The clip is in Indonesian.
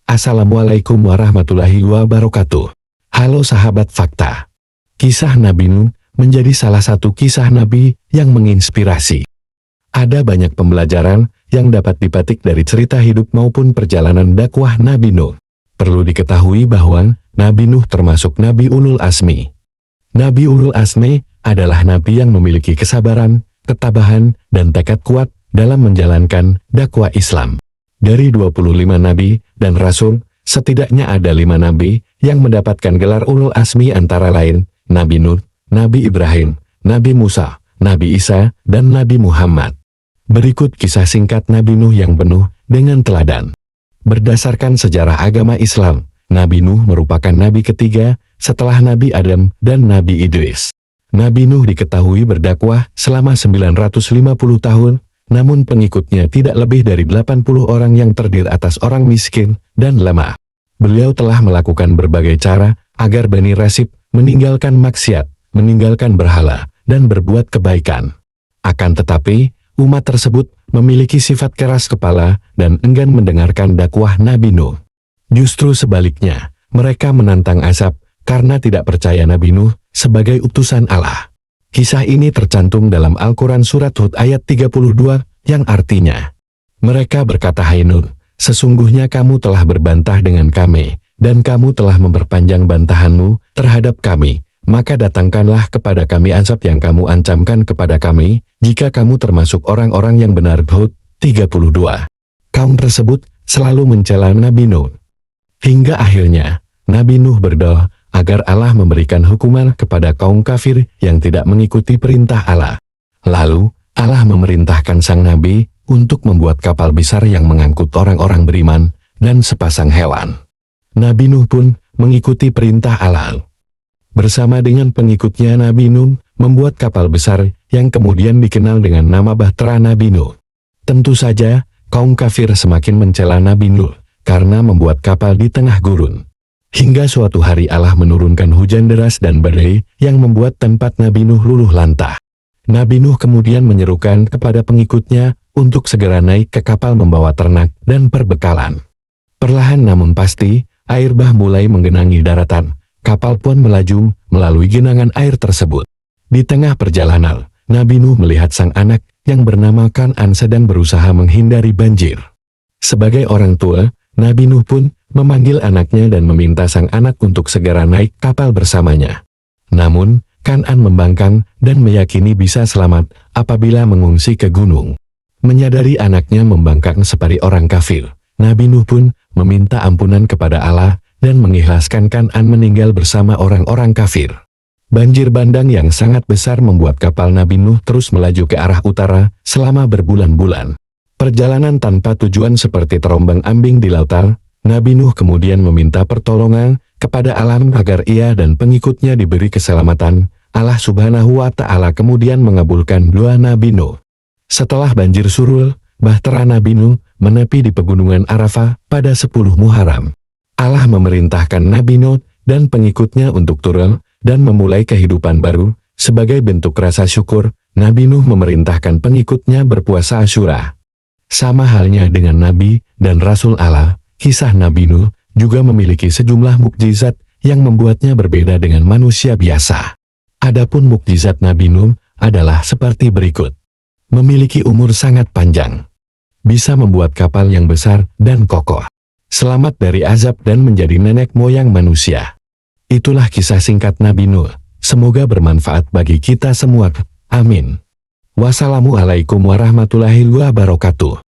Assalamualaikum warahmatullahi wabarakatuh. Halo sahabat fakta. Kisah Nabi Nuh menjadi salah satu kisah Nabi yang menginspirasi. Ada banyak pembelajaran yang dapat dipetik dari cerita hidup maupun perjalanan dakwah Nabi Nuh. Perlu diketahui bahwa Nabi Nuh termasuk Nabi Ulul Azmi. Nabi Ulul Azmi adalah Nabi yang memiliki kesabaran, ketabahan, dan tekad kuat dalam menjalankan dakwah Islam. Dari 25 Nabi dan Rasul, setidaknya ada 5 Nabi yang mendapatkan gelar Ulul Azmi antara lain Nabi Nuh, Nabi Ibrahim, Nabi Musa, Nabi Isa, dan Nabi Muhammad. Berikut kisah singkat Nabi Nuh yang penuh dengan teladan. Berdasarkan sejarah agama Islam, Nabi Nuh merupakan Nabi ketiga setelah Nabi Adam dan Nabi Idris. Nabi Nuh diketahui berdakwah selama 950 tahun, namun pengikutnya tidak lebih dari 80 orang yang terdiri atas orang miskin dan lemah. Beliau telah melakukan berbagai cara agar Bani Rasib meninggalkan maksiat, meninggalkan berhala, dan berbuat kebaikan. Akan tetapi, umat tersebut memiliki sifat keras kepala dan enggan mendengarkan dakwah Nabi Nuh. Justru sebaliknya, mereka menantang azab karena tidak percaya Nabi Nuh sebagai utusan Allah. Kisah ini tercantum dalam Al-Quran Surat Hud ayat 32 yang artinya, mereka berkata, "Hai Nuh, sesungguhnya kamu telah berbantah dengan kami, dan kamu telah memperpanjang bantahanmu terhadap kami, maka datangkanlah kepada kami azab yang kamu ancamkan kepada kami, jika kamu termasuk orang-orang yang benar." Hud 32. Kaum tersebut selalu mencela Nabi Nuh. Hingga akhirnya, Nabi Nuh berdoa agar Allah memberikan hukuman kepada kaum kafir yang tidak mengikuti perintah Allah. Lalu, Allah memerintahkan sang Nabi untuk membuat kapal besar yang mengangkut orang-orang beriman dan sepasang hewan. Nabi Nuh pun mengikuti perintah Allah. Bersama dengan pengikutnya, Nabi Nuh membuat kapal besar yang kemudian dikenal dengan nama Bahtera Nabi Nuh. Tentu saja, kaum kafir semakin mencela Nabi Nuh karena membuat kapal di tengah gurun. Hingga suatu hari Allah menurunkan hujan deras dan badai yang membuat tempat Nabi Nuh luluh lantah. Nabi Nuh kemudian menyerukan kepada pengikutnya untuk segera naik ke kapal membawa ternak dan perbekalan. Perlahan namun pasti, air bah mulai menggenangi daratan. Kapal pun melaju melalui genangan air tersebut. Di tengah perjalanan, Nabi Nuh melihat sang anak yang bernama Kan'an sedang berusaha menghindari banjir. Sebagai orang tua, Nabi Nuh pun memanggil anaknya dan meminta sang anak untuk segera naik kapal bersamanya. Namun, Kan'an membangkang dan meyakini bisa selamat apabila mengungsi ke gunung. Menyadari anaknya membangkang seperti orang kafir, Nabi Nuh pun meminta ampunan kepada Allah dan mengikhlaskan Kan'an meninggal bersama orang-orang kafir. Banjir bandang yang sangat besar membuat kapal Nabi Nuh terus melaju ke arah utara selama berbulan-bulan. Perjalanan tanpa tujuan seperti terombang-ambing di lautan, Nabi Nuh kemudian meminta pertolongan kepada Allah agar ia dan pengikutnya diberi keselamatan. Allah Subhanahu wa Ta'ala kemudian mengabulkan doa Nabi Nuh. Setelah banjir surut, Bahtera Nabi Nuh menepi di pegunungan Arafah pada 10 Muharram. Allah memerintahkan Nabi Nuh dan pengikutnya untuk turun dan memulai kehidupan baru. Sebagai bentuk rasa syukur, Nabi Nuh memerintahkan pengikutnya berpuasa Asyura. Sama halnya dengan Nabi dan Rasul Allah, kisah Nabi Nuh juga memiliki sejumlah mukjizat yang membuatnya berbeda dengan manusia biasa. Adapun mukjizat Nabi Nuh adalah seperti berikut. Memiliki umur sangat panjang. Bisa membuat kapal yang besar dan kokoh. Selamat dari azab dan menjadi nenek moyang manusia. Itulah kisah singkat Nabi Nuh. Semoga bermanfaat bagi kita semua. Amin. Wassalamualaikum warahmatullahi wabarakatuh.